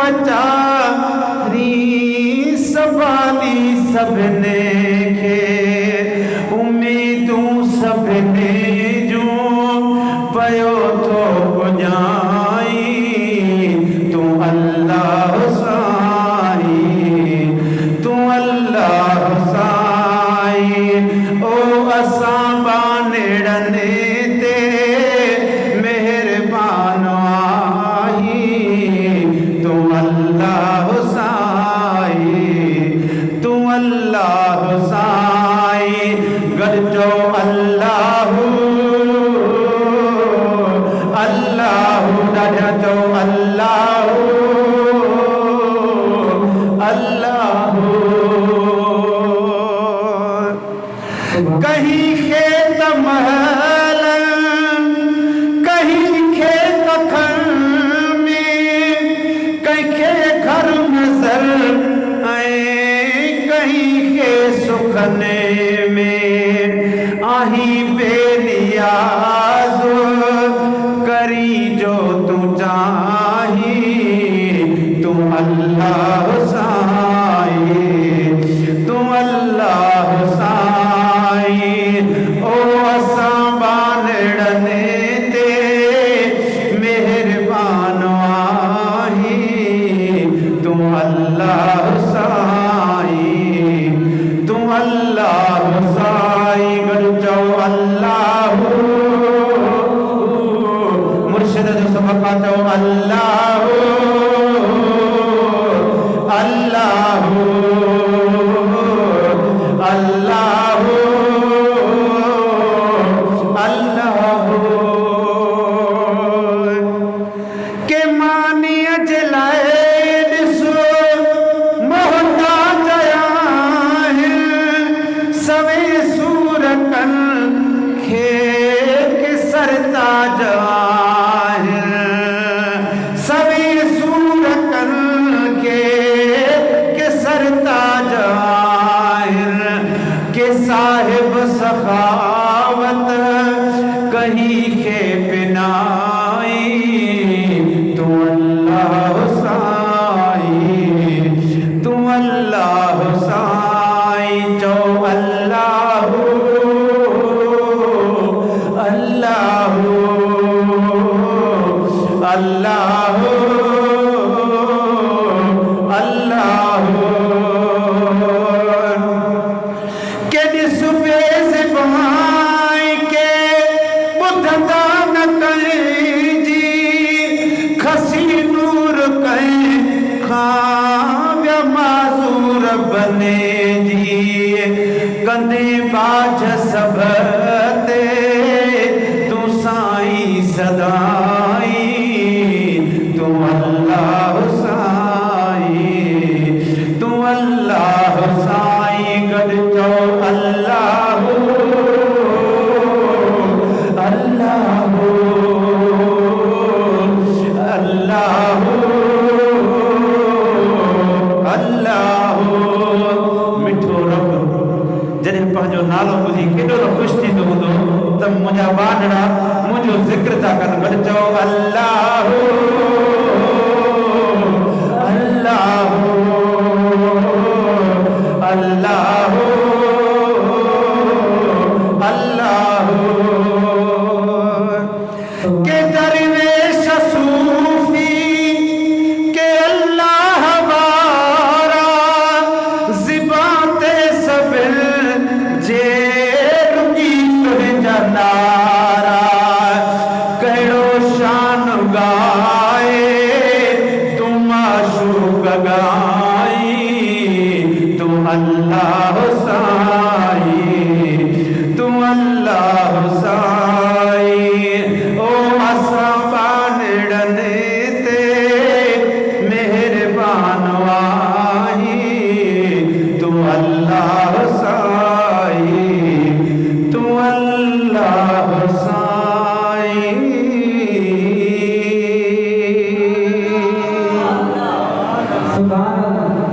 बचारी सवाली सबने खे उम्मीदूं सबने जो पयो तो पुजाई तू अल्लाह साईं तू अल्लाह साईं ओ असां बानेड़ने ते मेहरबान आई तू अल्लाह साईं तू अल्लाह साईं गॾिजो अल्लाह अल्लाह ॾाढा चओ अल्लाह अल्लाह कहीं खेत महल कहीं खेत खन में कहीं घर नजर कहीं के सुखने में आही बेनियाज करी जो तू चाही तू अल्लाह साईं तू अल्लाह साईं ओ असां बानड़ने ते मेहरबान आई तू अल्लाह साईं तू अल्लाह साईं गॾिजो अल्लाह मुर्शिद जो सबक़ चओ अल्लाह अल्लाह अल्लाह अल्लाह के मानिया जलाए ॾिसो मोहताज आहिनि सवे सूरतन खे के सरताज आहिनि सवे सूरतन के सरताज आहिनि के साहिब सखावत कहीं के पिनाई तू अल्लाह साईं तू अल्लाह साईं चओ अल्लाह अल्लाह अल्लाह अल्लाह के ॾिस बेज़बान के ॿुधंदा न कंहिंजी खसी नूर कंहिं खां माज़ूर बने जी कंदे बाझ सभ ते तू साईं सदाई तू अल्लाह साईं तू अल्लाह साईं गॾिजो अल्लाह अल्लाह अल्लाह अल्लाह मिठो रब जॾहिं पंहिंजो नालो ॿुधी केॾो न ख़ुशि थींदो हूंदो त मुंहिंजा वानड़ा मुंहिंजो ज़िक्र था कनि गॾिजो अल्लाह अल्लाह अल्लाह अल्लाह के दरवेश सूफी के अल्लाह वारा ज़िबान ते सबिल जे रुकी तुंहिंजा नारा कहिड़ो शान गाए तू माशूक गाई तू अल्लाह साईं